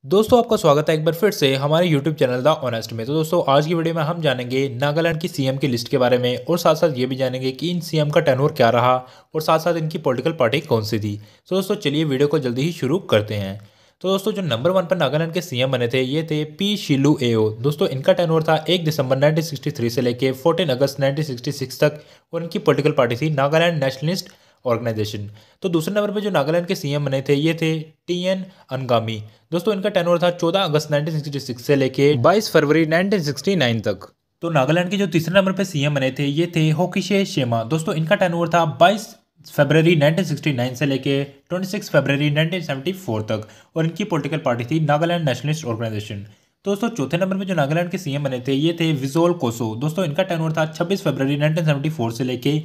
दोस्तों आपका स्वागत है एक बार फिर से हमारे YouTube चैनल द ऑनेस्ट में। तो दोस्तों आज की वीडियो में हम जानेंगे नागालैंड की सीएम की लिस्ट के बारे में और साथ साथ ये भी जानेंगे कि इन सीएम का टेन्योर क्या रहा और साथ साथ इनकी पॉलिटिकल पार्टी कौन सी थी। तो दोस्तों चलिए वीडियो को जल्दी ही शुरू करते हैं। तो दोस्तों जो नंबर 1 पर नागालैंड के सीएम बने थे ये थे पी शिलू एओ। दोस्तों इनका टेन्योर था 1 दिसंबर 1963 से लेके 14 अगस्त 1966 तक और इनकी पॉलिटिकल पार्टी थी नागालैंड नेशनलिस्ट ऑर्गेनाइजेशन। तो दूसरे नंबर पे जो नागालैंड के सीएम बने थे ये थे टीएन अनगामी। दोस्तों इनका टेन्योर था 14 अगस्त 1966 से लेके 22 फरवरी 1969 तक। तो नागालैंड के जो तीसरे नंबर पे सीएम बने थे ये थे होकिशे शेमा। दोस्तों इनका टेन्योर था 22 फरवरी 1969 से लेके 26 फरवरी 1974 तक और इनकी पॉलिटिकल पार्टी थी नागालैंड नेशनलिस्ट ऑर्गेनाइजेशन। दोस्तों चौथे नंबर पे जो नागालैंड के सीएम बने थे ये थे विजोल कोसो। दोस्तों इनका टेन्योर था 26 फरवरी 1974 से लेके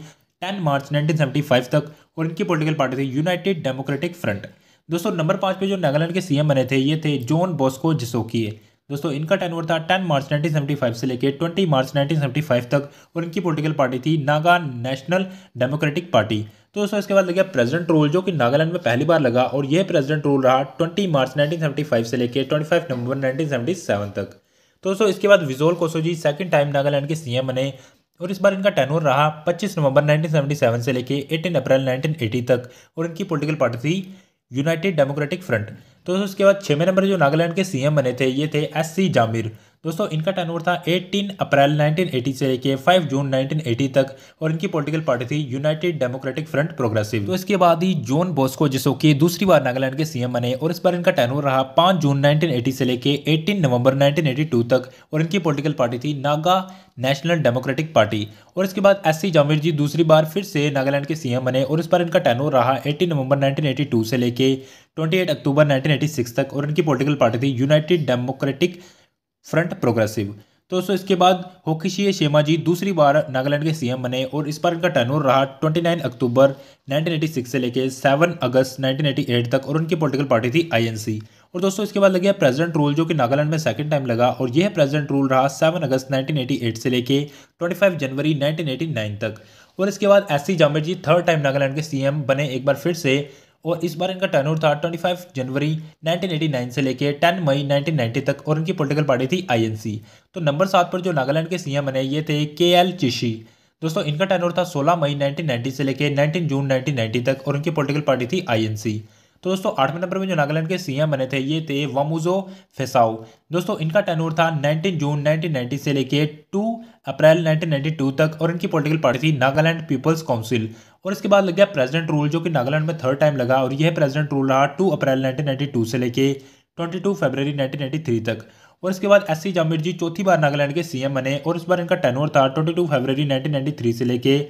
10 मार्च 1975 तक और इनकी पॉलिटिकल पार्टी थी यूनाइटेड डेमोक्रेटिक फ्रंट। दोस्तों नंबर 5 पे जो नागालैंड के सीएम बने थे ये थे जॉन बॉस्को जिसोकी। दोस्तों इनका टेन्योर था 10 मार्च 1975 से लेके 20 मार्च 1975 तक और इनकी पॉलिटिकल पार्टी थी नागा नेशनल डेमोक्रेटिक पार्टी। तो दोस्तों इसके बाद लगा प्रेसिडेंट रूल जो कि नागालैंड में पहली बार लगा और यह प्रेसिडेंट रूल रहा 20 मार्च 1975 से लेके 25 नवंबर 1977 तक। तो दोस्तों इसके बाद विजोल कोसो जी सेकंड टाइम नागालैंड के सीएम बने और इस बार इनका टेन्योर रहा 25 नवंबर 1977 से लेके 18 अप्रैल 1980 तक और इनकी पॉलिटिकल पार्टी थी यूनाइटेड डेमोक्रेटिक फ्रंट। तो दोस्तों उसके बाद 6वें नंबर जो नागालैंड के सीएम बने थे ये थे एससी जामिर। दोस्तों इनका टेन्योर था 18 अप्रैल 1980 से लेके 5 जून 1980 तक और इनकी पॉलिटिकल पार्टी थी यूनाइटेड डेमोक्रेटिक फ्रंट प्रोग्रेसिव। तो इसके बाद ही जॉन बॉस्को जिसोकी दूसरी बार नागालैंड के सीएम बने और इस बार इनका टेन्योर रहा 5 जून 1980 से लेके 18 नवंबर 1982 तक और इनकी पॉलिटिकल पार्टी थी नागा नेशनल डेमोक्रेटिक पार्टी। और इसके बाद एससी जामिर जी दूसरी बार फिर से नागालैंड के सीएम बने और इस बार इनका टेन्योर रहा 18 नवंबर 1982 से लेके 28 अक्टूबर 1986 तक और इनकी पॉलिटिकल पार्टी थी यूनाइटेड डेमोक्रेटिक फ्रंट प्रोग्रेसिव। तो दोस्तों इसके बाद होकिशिए शेमा जी दूसरी बार नागालैंड के सीएम बने और इस बार इनका टेन्योर रहा 29 अक्टूबर 1986 से लेके 7 अगस्त 1988 तक और उनकी पॉलिटिकल पार्टी थी आईएनसी। और दोस्तों इसके बाद लग गया प्रेसिडेंट रूल जो कि नागालैंड में सेकंड टाइम लगा और यह प्रेसिडेंट रूल रहा 7 अगस्त 1988 से लेके 25 जनवरी 1989 तक। और इसके बाद एससी जामिर जी थर्ड टाइम नागालैंड के सीएम बने एक बार फिर से और इस बार इनका टेन्योर था 25 जनवरी 1989 से लेके 10 मई 1990 तक और इनकी पॉलिटिकल पार्टी थी आईएनसी। तो नंबर 7 पर जो नागालैंड के सीएम बने ये थे केएल चिशी। दोस्तों इनका टेन्योर था 16 मई 1990 से लेके 19 जून 1990 तक और इनकी पॉलिटिकल पार्टी थी आईएनसी। तो दोस्तों 8वें नंबर में जो नागालैंड के सीएम बने थे ये थे वामुजो फेसाओ। दोस्तों इनका टेन्योर था 19 जून 1990 से लेके 2 अप्रैल 1992 तक और इनकी पॉलिटिकल पार्टी थी नागालैंड पीपल्स काउंसिल। और इसके बाद लग गया प्रेसिडेंट रूल जो कि नागालैंड में थर्ड टाइम लगा और यह प्रेसिडेंट रूल रहा 2 अप्रैल 1992 से लेके 22 फरवरी 1993 तक। और इसके बाद एससी जामिर जी चौथी बार नागालैंड के सीएम बने और इस बार इनका टेन्योर था 22 फरवरी 1993 से लेके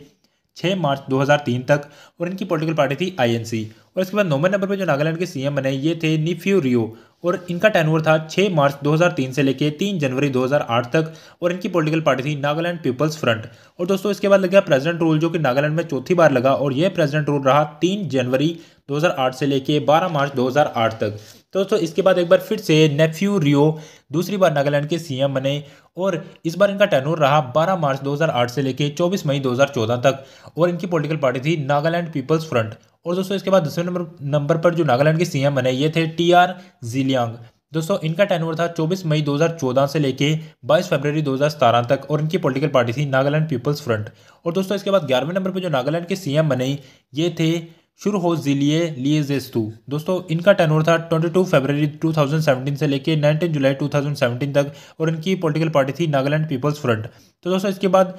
6 मार्च 2003 तक और इनकी पॉलिटिकल पार्टी थी आईएनसी। और इसके बाद 9वें नंबर पर जो नागालैंड के सीएम बने ये थे नीफ्यू रियो और इनका टेन्योर था 6 मार्च 2003 से लेके 3 जनवरी 2008 तक और इनकी पॉलिटिकल पार्टी थी नागालैंड पीपल्स फ्रंट। और दोस्तों इसके बाद लग गया प्रेसिडेंट रूल जो कि नागालैंड में चौथी बार लगा और यह प्रेसिडेंट रूल रहा 3 जनवरी 2008 से लेके 12 मार्च 2008 तक। तो दोस्तों इसके बाद एक बार फिर से नेफ्यू रियो दूसरी बार नागालैंड के सीएम बने और इस बार इनका टेन्योर रहा 12 मार्च 2008 से लेके 24 मई 2014 तक और इनकी पॉलिटिकल पार्टी थी नागालैंड पीपल्स फ्रंट। और दोस्तों इसके बाद 10वें नंबर पर जो नागालैंड के सीएम बने ये थे टीआर जिलियांग। दोस्तों इनका टेन्योर था 24 मई 2014 से लेके 22 फरवरी 2017 तक और इनकी पॉलिटिकल पार्टी थी नागालैंड पीपल्स फ्रंट। और दोस्तों इसके बाद 11वें नंबर पर जो नागालैंड के सीएम बने ये थे शुरहोजिलिए लिएजेस्तु। दोस्तों इनका टेन्योर था 22 फरवरी 2017 से लेके 19 जुलाई 2017 तक और इनकी पॉलिटिकल पार्टी थी नागालैंड पीपल्स फ्रंट। तो दोस्तों इसके बाद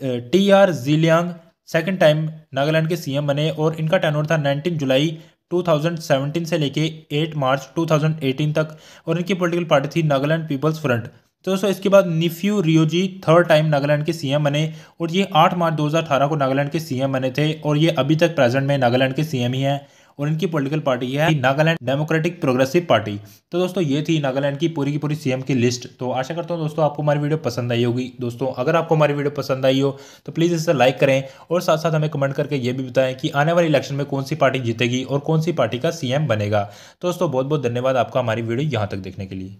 TR Zeliang second time Nagaland के सीएम बने और इनका टेन्योर था 19 जुलाई 2017 से लेके 8 मार्च 2018 तक और इनकी पॉलिटिकल पार्टी थी नागालैंड पीपल्स फ्रंट। तो दोस्तों इसके बाद निफ्यू रियो जी थर्ड टाइम नागालैंड के सीएम बने और ये 8 मार्च 2018 को नागालैंड के सीएम बने थे और ये अभी तक प्रेजेंट में नागालैंड के सीएम ही हैं और इनकी पॉलिटिकल पार्टी है नागालैंड डेमोक्रेटिक प्रोग्रेसिव पार्टी। तो दोस्तों ये थी नागालैंड की पूरी सीएम की लिस्ट। तो आशा करता हूँ दोस्तों आपको हमारी वीडियो पसंद आई होगी। दोस्तों अगर आपको हमारी वीडियो पसंद आई हो तो प्लीज़ इसे लाइक करें और साथ साथ हमें कमेंट करके ये भी बताएं कि आने वाले इलेक्शन में कौन सी पार्टी जीतेगी और कौन सी पार्टी का सीएम बनेगा। तो दोस्तों बहुत बहुत धन्यवाद आपका हमारी वीडियो यहाँ तक देखने के लिए।